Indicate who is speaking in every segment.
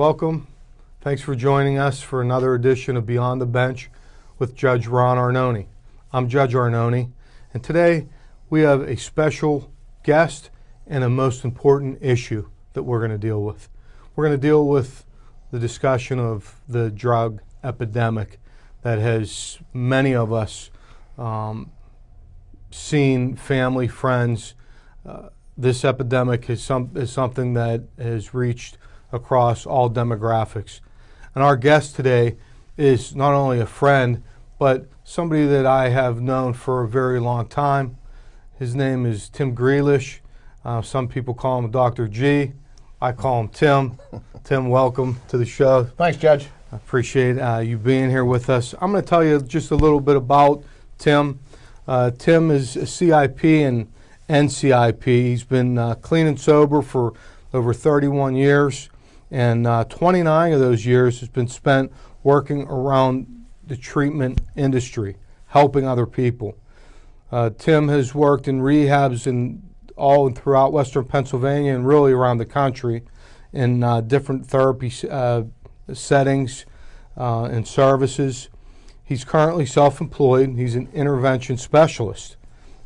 Speaker 1: Welcome. Thanks for joining us for another edition of Beyond the Bench with Judge Ron Arnone. I'm Judge Arnone, and today we have a special guest and a most important issue that we're going to deal with. We're going to deal with the discussion of the drug epidemic that has many of us seen, family, friends. This epidemic is something that has reached across all demographics. And our guest today is not only a friend, but somebody that I have known for a very long time. His name is Tim Grealish. Some people call him Dr. G. I call him Tim. Tim, welcome to the show.
Speaker 2: Thanks, Judge.
Speaker 1: I appreciate you being here with us. I'm going to tell you just a little bit about Tim. Tim is a CIP and NCIP. He's been clean and sober for over 31 years, and 29 of those years has been spent working around the treatment industry, helping other people. Tim has worked in rehabs all throughout Western Pennsylvania and really around the country in different therapy settings and services. He's currently self-employed. He's an intervention specialist.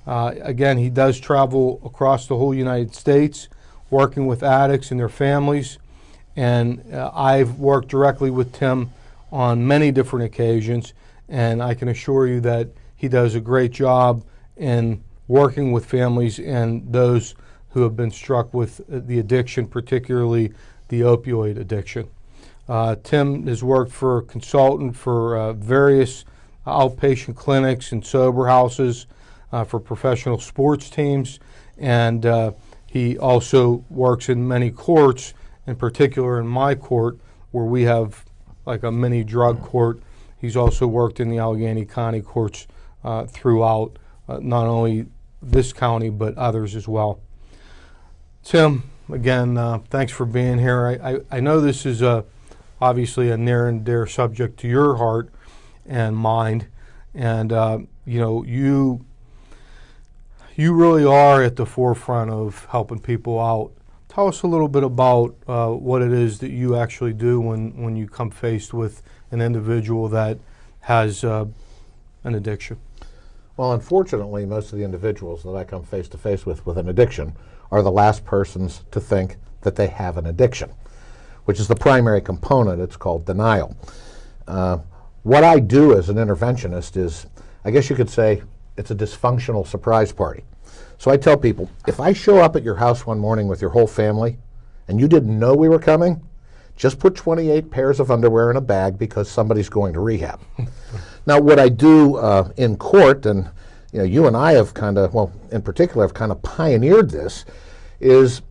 Speaker 1: Again, he does travel across the whole United States, working with addicts and their families. And I've worked directly with Tim on many different occasions, and I can assure you that he does a great job in working with families and those who have been struck with the addiction, particularly the opioid addiction. Tim has worked for a consultant for various outpatient clinics and sober houses for professional sports teams, and he also works in many courts, in particular in my court, where we have like a mini drug court. He's also worked in the Allegheny County courts throughout not only this county but others as well. Tim, again, thanks for being here. I know this is obviously a near and dear subject to your heart and mind, and you really are at the forefront of helping people out. Tell us a little bit about what it is that you actually do when you come faced with an individual that has an addiction.
Speaker 2: Well, unfortunately, most of the individuals that I come face to face with an addiction are the last persons to think that they have an addiction, which is the primary component. It's called denial. What I do as an interventionist is, I guess you could say, it's a dysfunctional surprise party. So I tell people, if I show up at your house one morning with your whole family and you didn't know we were coming, just put 28 pairs of underwear in a bag because somebody's going to rehab. Now, what I do in court, and you and I have kind of, well, in particular, have kind of pioneered this, is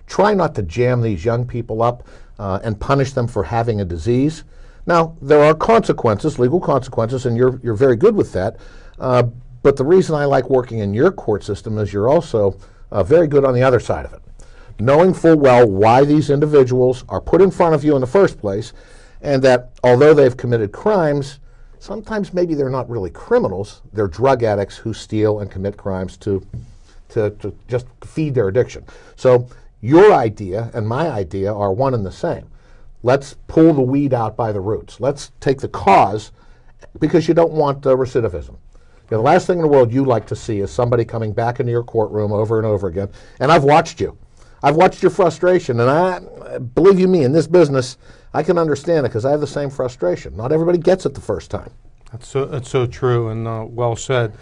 Speaker 2: try not to jam these young people up and punish them for having a disease. Now, there are consequences, legal consequences, and you're very good with that. But the reason I like working in your court system is you're also very good on the other side of it, knowing full well why these individuals are put in front of you in the first place, and that although they've committed crimes, sometimes maybe they're not really criminals, they're drug addicts who steal and commit crimes to just feed their addiction. So your idea and my idea are one and the same. Let's pull the weed out by the roots. Let's take the cause, because you don't want recidivism. The last thing in the world you like to see is somebody coming back into your courtroom over and over again. And I've watched you. I've watched your frustration, and believe you me, in this business, I can understand it because I have the same frustration. Not everybody gets it the first time.
Speaker 1: That's so true and well said.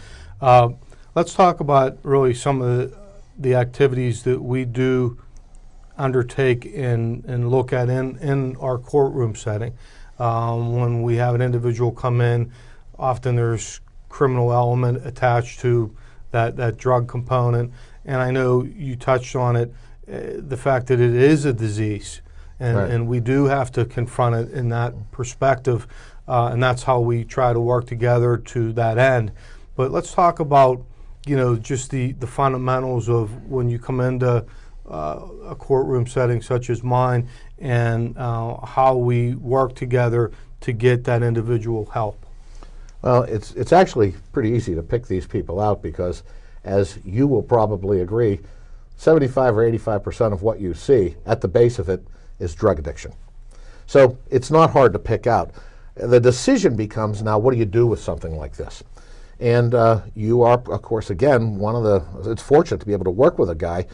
Speaker 1: Let's talk about really some of the activities that we do undertake and look at in our courtroom setting. When we have an individual come in, often there's criminal element attached to that drug component, and I know you touched on it, the fact that it is a disease, and,
Speaker 2: right.
Speaker 1: and we do have to confront it in that perspective, and that's how we try to work together to that end. But let's talk about just the fundamentals of when you come into a courtroom setting such as mine, and how we work together to get that individual help.
Speaker 2: Well, it's actually pretty easy to pick these people out because, as you will probably agree, 75 or 85% of what you see at the base of it is drug addiction. So it's not hard to pick out. The decision becomes now, what do you do with something like this? And you are, of course, again, it's fortunate to be able to work with a guy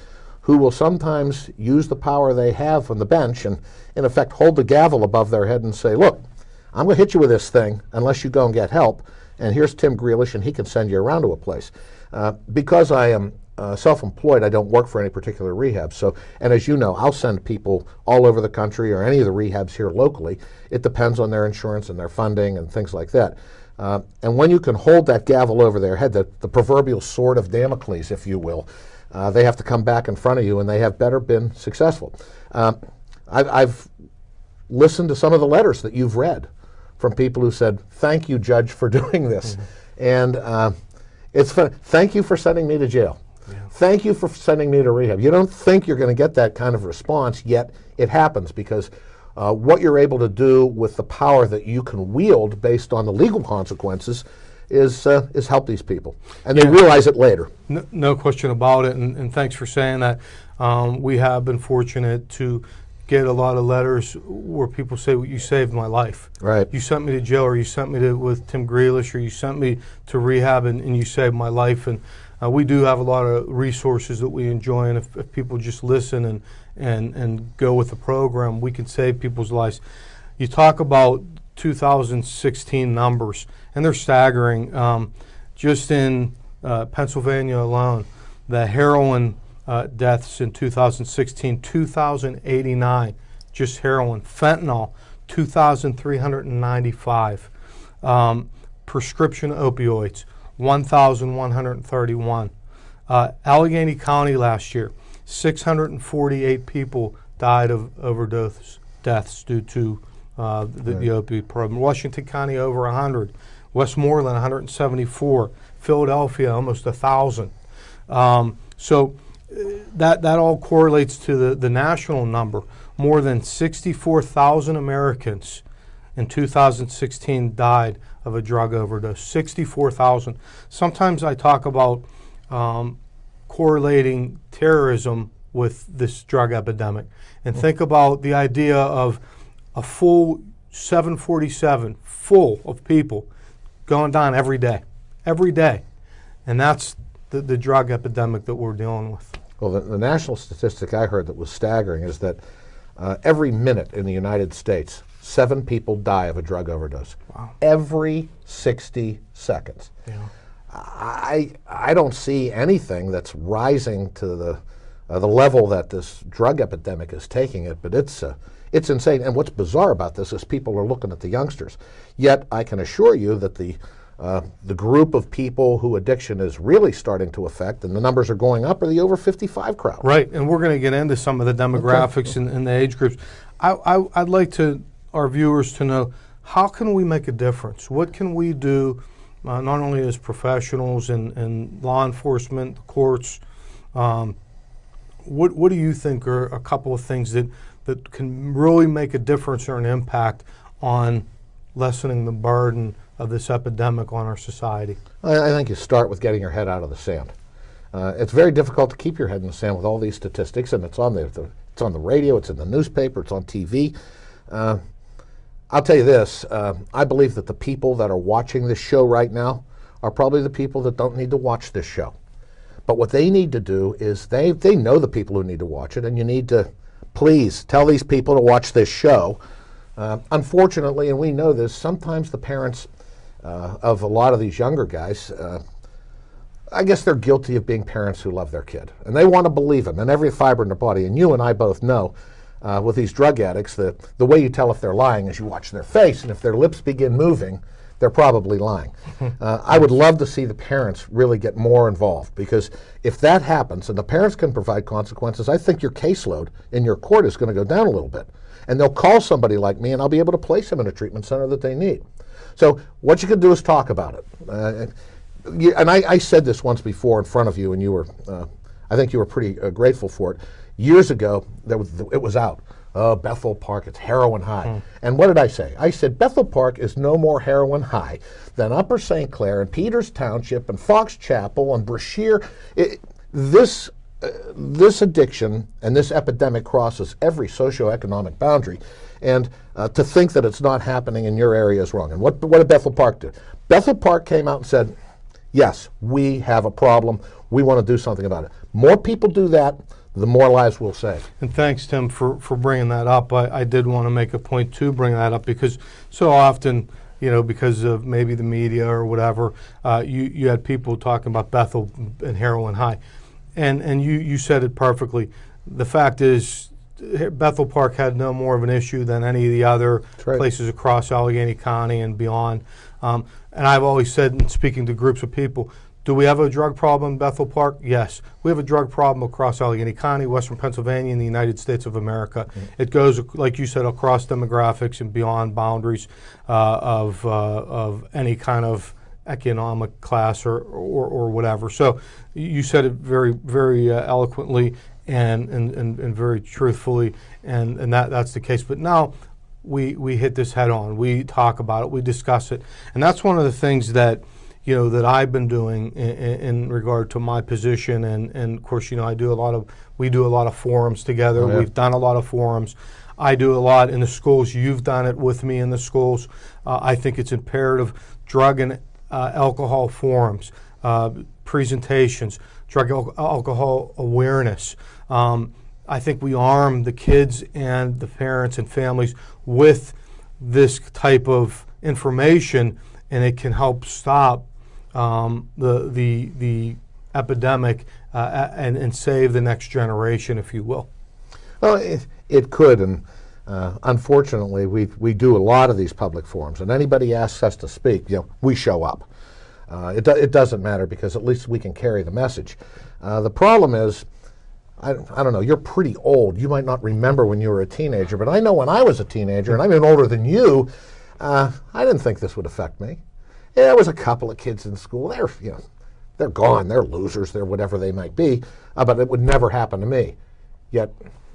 Speaker 2: who will sometimes use the power they have on the bench and, in effect, hold the gavel above their head and say, look, I'm going to hit you with this thing unless you go and get help, and here's Tim Grealish, and he can send you around to a place. Because I am self-employed, I don't work for any particular rehab. So, and as you know, I'll send people all over the country or any of the rehabs here locally. It depends on their insurance and their funding and things like that. And when you can hold that gavel over their head, the proverbial sword of Damocles, if you will, they have to come back in front of you, and they have better been successful. I've listened to some of the letters that you've read from people who said, thank you, Judge, for doing this. Mm-hmm. And it's fun. Thank you for sending me to jail. Yeah. Thank you for sending me to rehab. You don't think you're going to get that kind of response, yet it happens because what you're able to do with the power that you can wield based on the legal consequences is help these people. And they realize it later.
Speaker 1: No question about it, and thanks for saying that. We have been fortunate to get a lot of letters where people say, well, you saved my life.
Speaker 2: Right.
Speaker 1: You sent me to jail, or you sent me with Tim Grealish, or you sent me to rehab, and you saved my life. And we do have a lot of resources that we enjoy, and if people just listen and go with the program, we can save people's lives. You talk about 2016 numbers, and they're staggering. Just in Pennsylvania alone, the heroin deaths in 2016, 2,089, just heroin. Fentanyl, 2,395. Prescription opioids, 1,131. Allegheny County last year, 648 people died of overdose deaths due to the opioid program. Washington County, over 100. Westmoreland, 174. Philadelphia, almost 1,000. So that all correlates to the national number. More than 64,000 Americans in 2016 died of a drug overdose. 64,000. Sometimes I talk about correlating terrorism with this drug epidemic, and think about the idea of a full 747 full of people going down every day, and that's the drug epidemic that we're dealing with.
Speaker 2: Well, the national statistic I heard that was staggering is that every minute in the United States, 7 people die of a drug overdose.
Speaker 1: Wow.
Speaker 2: Every 60 seconds.
Speaker 1: Yeah.
Speaker 2: I don't see anything that's rising to the level that this drug epidemic is taking it, but it's insane. And what's bizarre about this is people are looking at the youngsters. Yet I can assure you that the group of people who addiction is really starting to affect, and the numbers are going up, are the over 55 crowd.
Speaker 1: Right, and we're going to get into some of the demographics and the age groups. I'd like our viewers to know, how can we make a difference? What can we do, not only as professionals and law enforcement, the courts? What do you think are a couple of things that can really make a difference or an impact on lessening the burden of this epidemic on our society?
Speaker 2: I think you start with getting your head out of the sand. It's very difficult to keep your head in the sand with all these statistics, and it's on the radio, it's in the newspaper, it's on TV. I'll tell you this, I believe that the people that are watching this show right now are probably the people that don't need to watch this show. But what they need to do is they know the people who need to watch it, and you need to please tell these people to watch this show. Unfortunately, and we know this, sometimes the parents of a lot of these younger guys, I guess they're guilty of being parents who love their kid. And they want to believe them in every fiber in their body. And you and I both know with these drug addicts that the way you tell if they're lying is you watch their face, and if their lips begin moving, they're probably lying. I would love to see the parents really get more involved, because if that happens and the parents can provide consequences, I think your caseload in your court is going to go down a little bit. And they'll call somebody like me, and I'll be able to place them in a treatment center that they need. So what you can do is talk about it. And I said this once before in front of you, and you were, I think you were pretty grateful for it. Years ago, it was out. Bethel Park, it's heroin high. And what did I say? I said Bethel Park is no more heroin high than Upper St. Clair and Peters Township and Fox Chapel and Brashear. This this addiction and this epidemic crosses every socioeconomic boundary, and to think that it's not happening in your area is wrong. And what did Bethel Park do? Bethel Park came out and said, yes, we have a problem. We want to do something about it. More people do that, the more lives we'll save.
Speaker 1: And thanks, Tim, for bringing that up. I did want to make a point to bring that up because so often, because of maybe the media or whatever, you had people talking about Bethel and heroin high. And you said it perfectly. The fact is, Bethel Park had no more of an issue than any of the other places across Allegheny County and beyond. And I've always said, in speaking to groups of people, do we have a drug problem in Bethel Park? Yes. We have a drug problem across Allegheny County, Western Pennsylvania, and the United States of America. It goes, like you said, across demographics and beyond boundaries of any kind of economic class or whatever. So you said it very, very eloquently and very truthfully, and that's the case. But now we hit this head on. We talk about it. We discuss it, and that's one of the things that that I've been doing in regard to my position. And of course, we do a lot of forums together.
Speaker 2: Oh, yeah.
Speaker 1: We've done a lot of forums. I do a lot in the schools. You've done it with me in the schools. I think it's imperative. Drug and alcohol forums, presentations, drug alcohol awareness. I think we arm the kids and the parents and families with this type of information, and it can help stop the epidemic and save the next generation, if you will.
Speaker 2: Well, it could, and unfortunately, we do a lot of these public forums, and anybody asks us to speak, we show up. It doesn't matter because at least we can carry the message. The problem is, I don't know, you're pretty old. You might not remember when you were a teenager, but I know when I was a teenager, and I'm even older than you, I didn't think this would affect me. Yeah, there was a couple of kids in school. They're gone. They're losers. They're whatever they might be, but it would never happen to me. Yet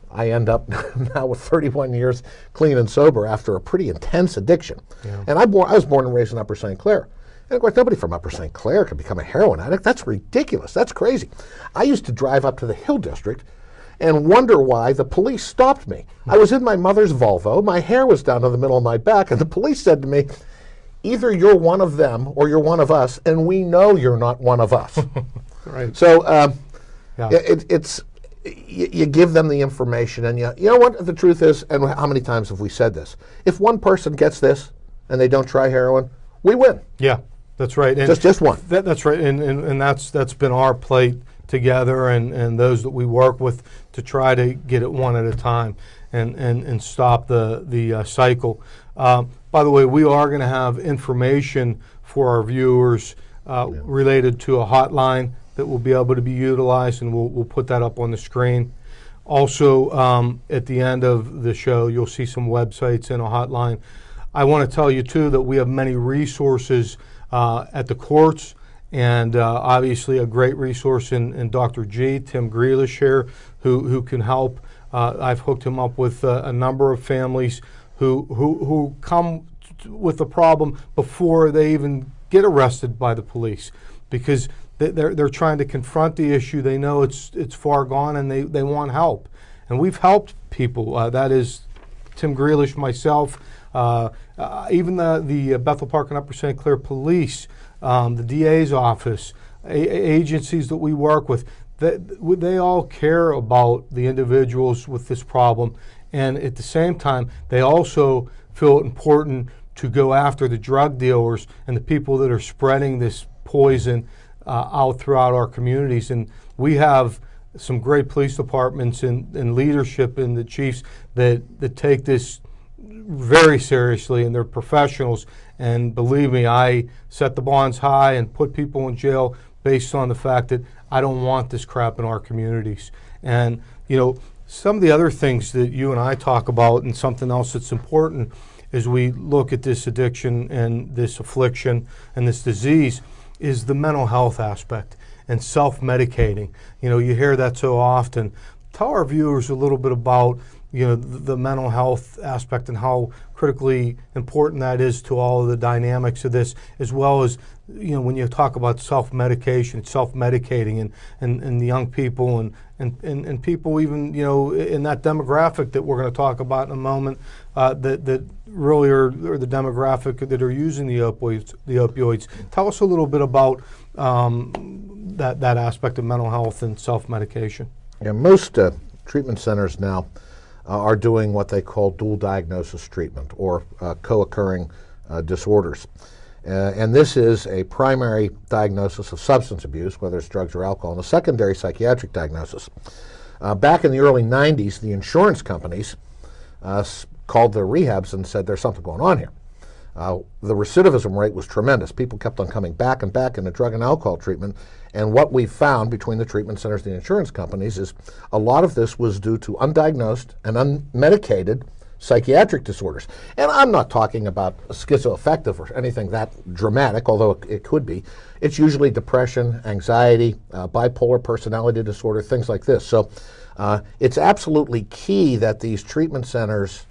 Speaker 2: I end up now with 31 years clean and sober after a pretty intense addiction. Yeah. And I was born and raised in Upper St. Clair. And of course, nobody from Upper St. Clair could become a heroin addict. That's ridiculous. That's crazy. I used to drive up to the Hill District and wonder why the police stopped me. I was in my mother's Volvo. My hair was down to the middle of my back, and the police said to me, either you're one of them or you're one of us, and we know you're not one of us.
Speaker 1: Right.
Speaker 2: So you give them the information, and you know what the truth is, and how many times have we said this? If one person gets this and they don't try heroin, we win.
Speaker 1: Yeah, that's right. And
Speaker 2: just one.
Speaker 1: That's right, and that's been our plate together, and those that we work with to try to get it one at a time and stop the cycle. By the way, we are going to have information for our viewers related to a hotline that will be able to be utilized, and we'll put that up on the screen. Also, at the end of the show, you'll see some websites and a hotline. I want to tell you, too, that we have many resources at the courts, and obviously a great resource in Dr. G, Tim Grealish here, who can help. I've hooked him up with a number of families who come with the problem before they even get arrested by the police, because they're trying to confront the issue. They know it's far gone, and they want help. And we've helped people. That is Tim Grealish, myself, even the Bethel Park and Upper St. Clair Police, the DA's office, agencies that we work with. They all care about the individuals with this problem, and at the same time, they also feel it important to go after the drug dealers and the people that are spreading this poison out throughout our communities. And we have some great police departments and leadership in the chiefs that take this very seriously, and they're professionals. And believe me, I set the bonds high and put people in jail based on the fact that I don't want this crap in our communities. And some of the other things that you and I talk about, and something else that's important as we look at this addiction and this affliction and this disease, is the mental health aspect and self-medicating. You hear that so often. Tell our viewers a little bit about the mental health aspect and how critically important that is to all of the dynamics of this, as well as when you talk about self-medication, self-medicating, and the young people and people even in that demographic that we're going to talk about in a moment, that really are the demographic that are using the opioids. Tell us a little bit about that aspect of mental health and self-medication.
Speaker 2: Yeah, most treatment centers now are doing what they call dual diagnosis treatment, or co-occurring disorders. And this is a primary diagnosis of substance abuse, whether it's drugs or alcohol, and a secondary psychiatric diagnosis. Back in the early 90s, the insurance companies called their rehabs and said there's something going on here. The recidivism rate was tremendous. People kept on coming back and back into drug and alcohol treatment. And what we found between the treatment centers and the insurance companies is a lot of this was due to undiagnosed and unmedicated psychiatric disorders. And I'm not talking about schizoaffective or anything that dramatic, although it could be. It's usually depression, anxiety, bipolar personality disorder, things like this. So it's absolutely key that these treatment centers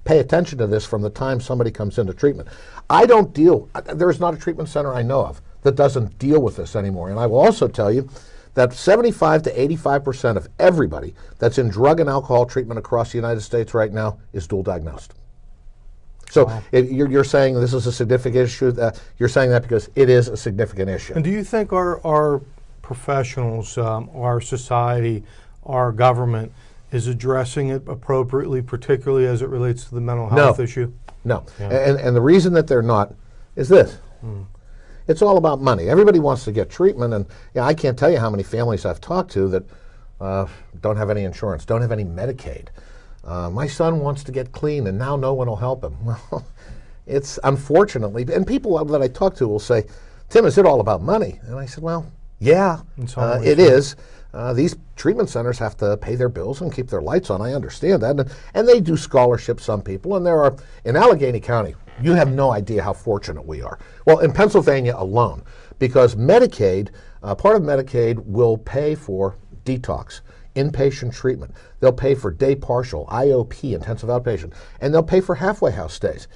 Speaker 2: pay attention to this from the time somebody comes into treatment. There is not a treatment center I know of that doesn't deal with this anymore. And I will also tell you that 75 to 85% of everybody that's in drug and alcohol treatment across the United States right now is dual diagnosed. So
Speaker 1: wow.
Speaker 2: You're saying this is a significant issue. You're saying that because it is a significant issue.
Speaker 1: And do you think our professionals, our society, our government is addressing it appropriately, particularly as it relates to the mental health issue?
Speaker 2: No.
Speaker 1: Yeah.
Speaker 2: And the reason that they're not is this. It's all about money. Everybody wants to get treatment, and I can't tell you how many families I've talked to that don't have any insurance, don't have any Medicaid. My son wants to get clean, and now no one will help him. Well, it's unfortunately, and people that I talk to will say, Tim, is it all about money? And I said, well, yeah, it is. These treatment centers have to pay their bills and keep their lights on. I understand that. And they do scholarships, some people. And there are, in Allegheny County, you have no idea how fortunate we are. Well, in Pennsylvania alone, because Medicaid, part of Medicaid will pay for detox, inpatient treatment. They'll pay for day partial, IOP, intensive outpatient, and they'll pay for halfway house stays.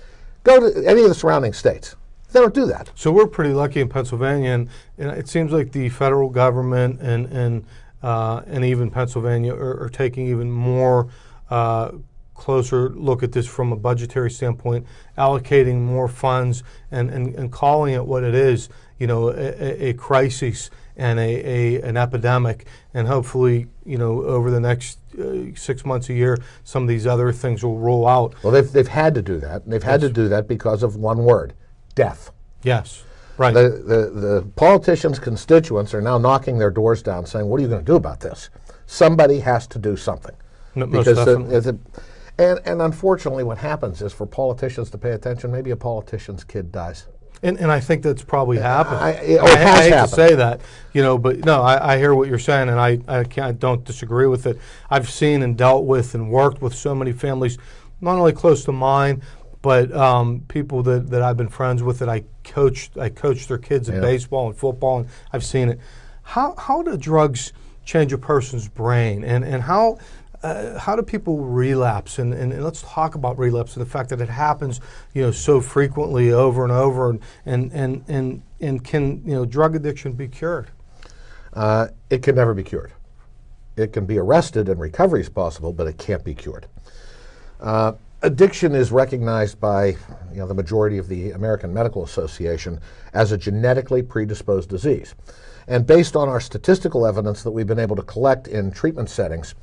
Speaker 2: Go to any of the surrounding states. They don't do that.
Speaker 1: So we're pretty lucky in Pennsylvania, and it seems like the federal government and even Pennsylvania are taking even more closer look at this from a budgetary standpoint, allocating more funds and calling it what it is, a crisis and an epidemic, and hopefully, over the next 6 months, a year, some of these other things will roll out.
Speaker 2: Well, they've had to do that, and they've had to do that because of one word: death.
Speaker 1: Yes, right.
Speaker 2: The politicians' constituents are now knocking their doors down, saying, "What are you going to do about this?" Somebody has to do something.
Speaker 1: Most definitely.
Speaker 2: And unfortunately, what happens is for politicians to pay attention, maybe a politician's kid dies.
Speaker 1: And I think that's probably happened.
Speaker 2: I
Speaker 1: hate to say that, but no, I hear what you're saying, and I don't disagree with it. I've seen and dealt with and worked with so many families, not only close to mine, but people that I've been friends with that I coached their kids in baseball and football, and I've seen it. How do drugs change a person's brain, and how do people relapse? And let's talk about relapse and the fact that it happens, so frequently over and over. And can drug addiction be cured?
Speaker 2: It can never be cured. It can be arrested and recovery is possible, but it can't be cured. Addiction is recognized by the majority of the American Medical Association as a genetically predisposed disease. And based on our statistical evidence that we've been able to collect in treatment settings,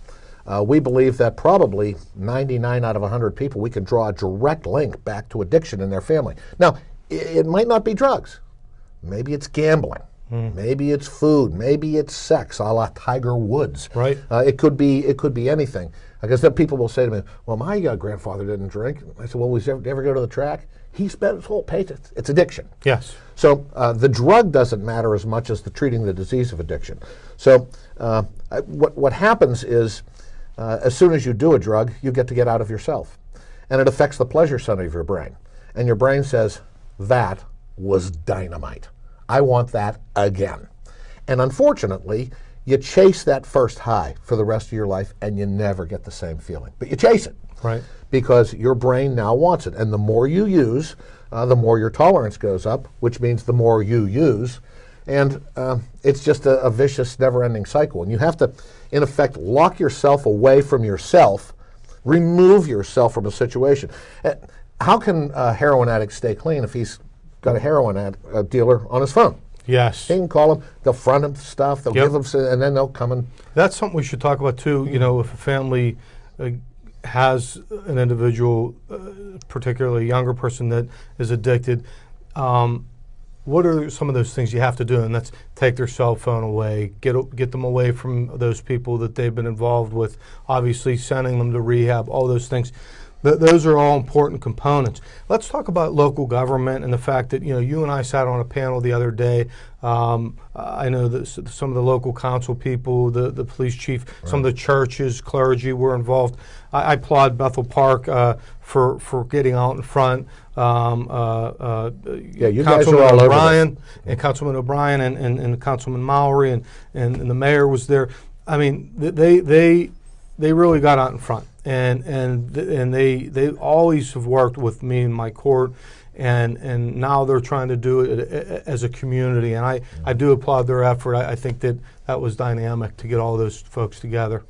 Speaker 2: we believe that probably 99 out of 100 people, we can draw a direct link back to addiction in their family. Now, it might not be drugs. Maybe it's gambling. Maybe it's food. Maybe it's sex, a la Tiger Woods.
Speaker 1: Right.
Speaker 2: It could be anything. Because then people will say to me, "Well, my grandfather didn't drink." I said, "Well, was he ever go to the track?" He spent his whole paycheck. It's addiction.
Speaker 1: Yes.
Speaker 2: So the drug doesn't matter as much as the treating the disease of addiction. So what happens is, as soon as you do a drug, you get out of yourself. And it affects the pleasure center of your brain. And your brain says, that was dynamite. I want that again. And unfortunately, you chase that first high for the rest of your life, and you never get the same feeling. But you chase it.
Speaker 1: Right.
Speaker 2: Because your brain now wants it. And the more you use, the more your tolerance goes up, which means the more you use. And it's just a vicious, never-ending cycle. And you have to, in effect, lock yourself away from yourself, remove yourself from a situation. How can a heroin addict stay clean if he's got a heroin dealer on his phone?
Speaker 1: Yes.
Speaker 2: He can call him, they'll front him stuff, they'll
Speaker 1: Yep.
Speaker 2: give him, and then they'll come and...
Speaker 1: That's something we should talk about too. You know, if a family has an individual, particularly a younger person that is addicted, what are some of those things you have to do? And that's take their cell phone away, get them away from those people that they've been involved with, obviously sending them to rehab, all those things. Those are all important components. Let's talk about local government and the fact that, you know, you and I sat on a panel the other day. I know that some of the local council people, the police chief, some of the churches, clergy were involved. I applaud Bethel Park for getting out in front.
Speaker 2: You guys are all over this.
Speaker 1: And Councilman O'Brien and Councilman Mowry and the mayor was there. I mean, they really got out in front, and they always have worked with me and my court, and now they're trying to do it as a community, and I do applaud their effort. I think that was dynamic to get all those folks together.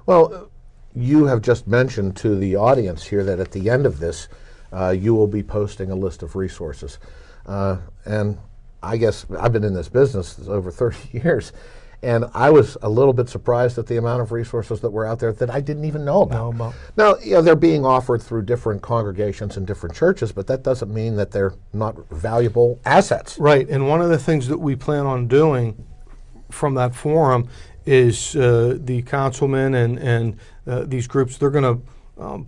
Speaker 2: Well, you have just mentioned to the audience here that at the end of this, you will be posting a list of resources. And I guess I've been in this business over 30 years, and I was a little bit surprised at the amount of resources that were out there that I didn't even know about. Now, you know, they're being offered through different congregations and different churches, but that doesn't mean that they're not valuable assets.
Speaker 1: Right, and one of the things that we plan on doing from that forum is the councilmen and these groups, they're going to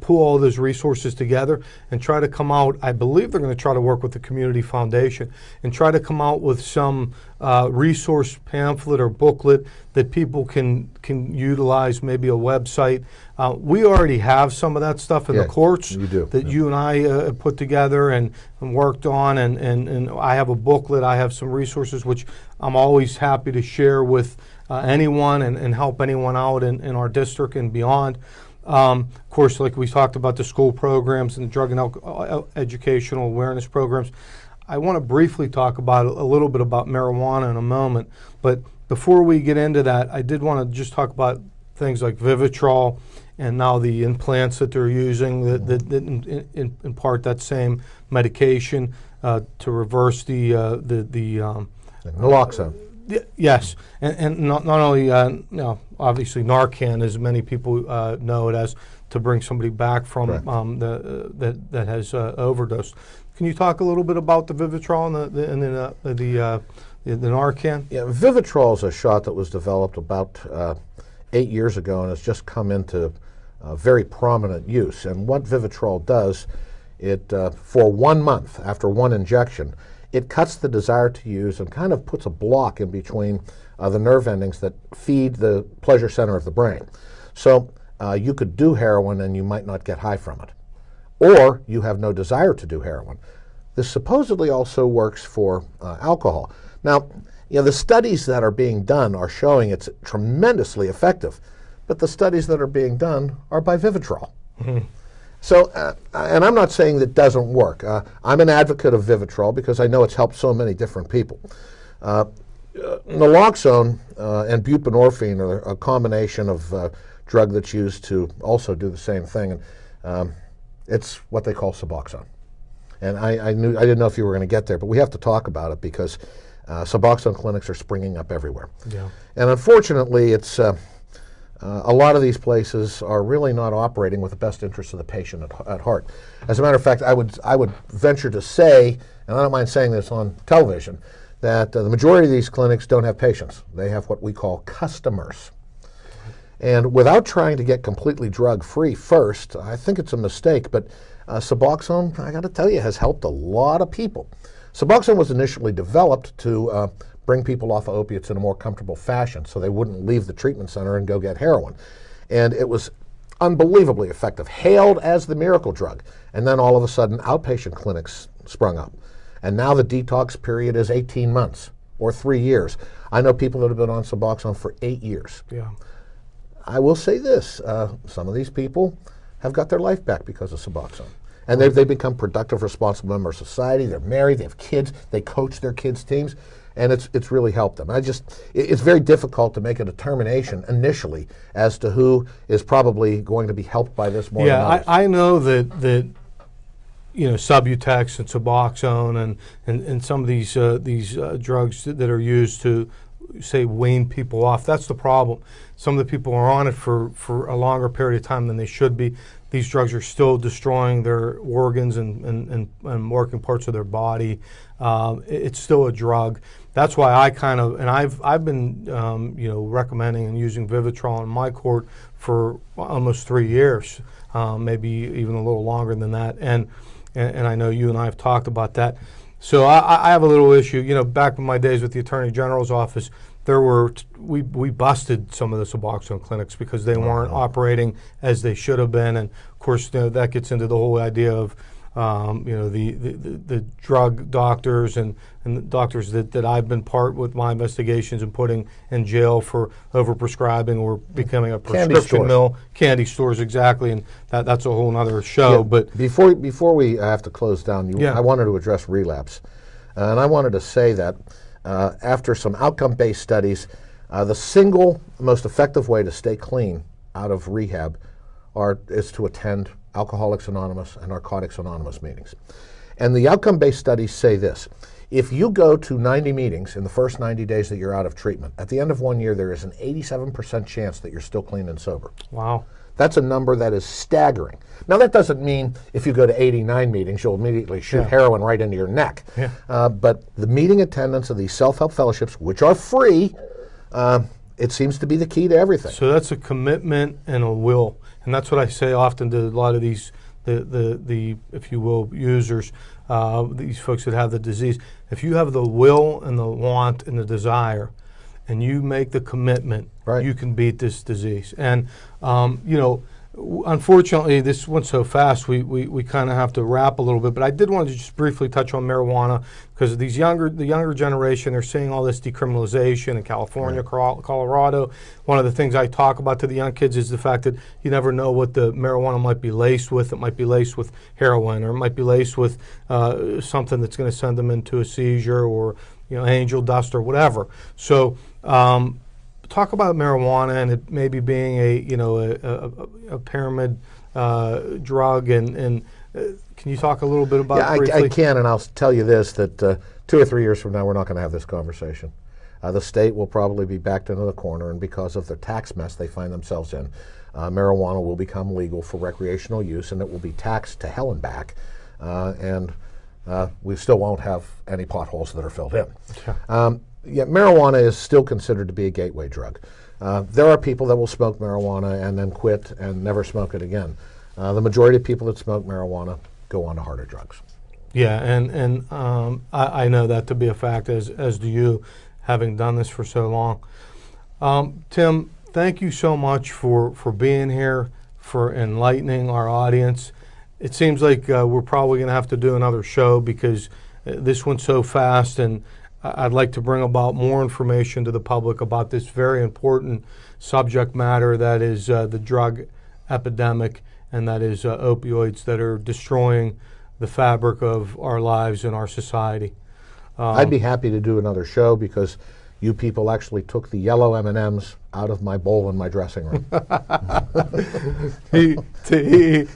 Speaker 1: pull all those resources together and try to come out. I believe they're going to try to work with the Community Foundation and try to come out with some resource pamphlet or booklet that people can utilize, maybe a website. We already have some of that stuff in the courts that you and I put together and worked on, and I have a booklet. I have some resources which I'm always happy to share with anyone and help anyone out in our district and beyond. Of course, like we talked about the school programs and the drug and educational awareness programs. I want to briefly talk about a little bit about marijuana in a moment, but before we get into that, I did want to just talk about things like Vivitrol and now the implants that they're using that impart that same medication to reverse the
Speaker 2: naloxone.
Speaker 1: Yes, and not only obviously Narcan, as many people know it as, to bring somebody back from that has overdosed. Can you talk a little bit about the Vivitrol and the Narcan?
Speaker 2: Yeah, Vivitrol is a shot that was developed about 8 years ago and has just come into very prominent use. And what Vivitrol does, it for 1 month after one injection, it cuts the desire to use and kind of puts a block in between the nerve endings that feed the pleasure center of the brain. So you could do heroin and you might not get high from it. Or you have no desire to do heroin. This supposedly also works for alcohol. Now, you know, the studies that are being done are showing it's tremendously effective, but the studies that are being done are by Vivitrol. Mm-hmm. So, and I'm not saying that doesn't work. I'm an advocate of Vivitrol because I know it's helped so many different people. Naloxone and buprenorphine are a combination of drug that's used to also do the same thing. And it's what they call Suboxone. And I didn't know if you were going to get there, but we have to talk about it because Suboxone clinics are springing up everywhere. Yeah. And unfortunately, it's a lot of these places are really not operating with the best interests of the patient at heart. As a matter of fact, I would venture to say, and I don't mind saying this on television, that the majority of these clinics don't have patients. They have what we call customers. And without trying to get completely drug-free first, I think it's a mistake, but Suboxone, I got to tell you, has helped a lot of people. Suboxone was initially developed to bring people off of opiates in a more comfortable fashion so they wouldn't leave the treatment center and go get heroin. And it was unbelievably effective, hailed as the miracle drug. And then all of a sudden, outpatient clinics sprung up. And now the detox period is 18 months or 3 years. I know people that have been on Suboxone for 8 years. Yeah. I will say this, some of these people have got their life back because of Suboxone. And they've become productive, responsible members of society. They're married, they have kids, they coach their kids' teams, and it's really helped them. It's very difficult to make a determination initially as to who is probably going to be helped by this more than others.
Speaker 1: I know that Subutex and Suboxone and some of these drugs that are used to, say, wean people off. That's the problem. Some of the people are on it for a longer period of time than they should be. These drugs are still destroying their organs and working parts of their body. It's still a drug. That's why I kind of, and I've been recommending and using Vivitrol in my court for almost 3 years, maybe even a little longer than that. And I know you and I have talked about that. So I have a little issue. Back in my days with the Attorney General's office, we busted some of the Suboxone clinics because they weren't operating as they should have been, and of course that gets into the whole idea of the drug doctors and the doctors that I've been part with my investigations and putting in jail for overprescribing or becoming a prescription mill. Candy stores, exactly, and that's a whole other show.
Speaker 2: Yeah,
Speaker 1: but
Speaker 2: before we have to close down, I wanted to address relapse, and I wanted to say that after some outcome-based studies, the single most effective way to stay clean out of rehab is to attend Alcoholics Anonymous and Narcotics Anonymous meetings. And the outcome-based studies say this: if you go to 90 meetings in the first 90 days that you're out of treatment, at the end of 1 year, there is an 87% chance that you're still clean and sober.
Speaker 1: Wow.
Speaker 2: That's a number that is staggering. Now, that doesn't mean if you go to 89 meetings, you'll immediately shoot heroin right into your neck. Yeah. But the meeting attendance of these self-help fellowships, which are free, it seems to be the key to everything.
Speaker 1: So that's a commitment and a will. And that's what I say often to a lot of these, the if you will, users, these folks that have the disease. If you have the will and the want and the desire, and you make the commitment, you can beat this disease. And unfortunately, this went so fast, we kind of have to wrap a little bit. But I did want to just briefly touch on marijuana, because the younger generation, they're seeing all this decriminalization in California, Colorado. One of the things I talk about to the young kids is the fact that you never know what the marijuana might be laced with. It might be laced with heroin, or it might be laced with something that's going to send them into a seizure, or angel dust or whatever. So talk about marijuana and it maybe being a pyramid drug, and can you talk a little bit about it briefly?
Speaker 2: I can, and I'll tell you this, that 2 or 3 years from now, we're not going to have this conversation. The state will probably be backed into the corner, and because of the tax mess they find themselves in, marijuana will become legal for recreational use, and it will be taxed to hell and back, and we still won't have any potholes that are filled in. Marijuana is still considered to be a gateway drug. There are people that will smoke marijuana and then quit and never smoke it again. The majority of people that smoke marijuana go on to harder drugs.
Speaker 1: Yeah, and I know that to be a fact, as do you, having done this for so long. Tim, thank you so much for being here, for enlightening our audience. It seems like we're probably going to have to do another show because this went so fast, and I'd like to bring about more information to the public about this very important subject matter that is the drug epidemic, and that is opioids that are destroying the fabric of our lives and our society.
Speaker 2: I'd be happy to do another show because you people actually took the yellow M&Ms out of my bowl in my dressing room.
Speaker 1: He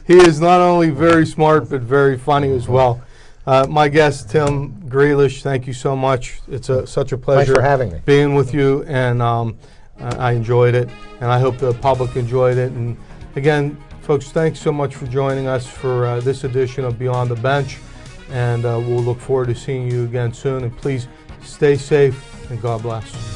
Speaker 1: is not only very smart, but very funny as well. My guest, Tim Grealish, thank you so much. It's such a pleasure
Speaker 2: Thanks for having me.
Speaker 1: Being with you, and I enjoyed it, and I hope the public enjoyed it. And again, folks, thanks so much for joining us for this edition of Beyond the Bench, and we'll look forward to seeing you again soon. And please stay safe, and God bless.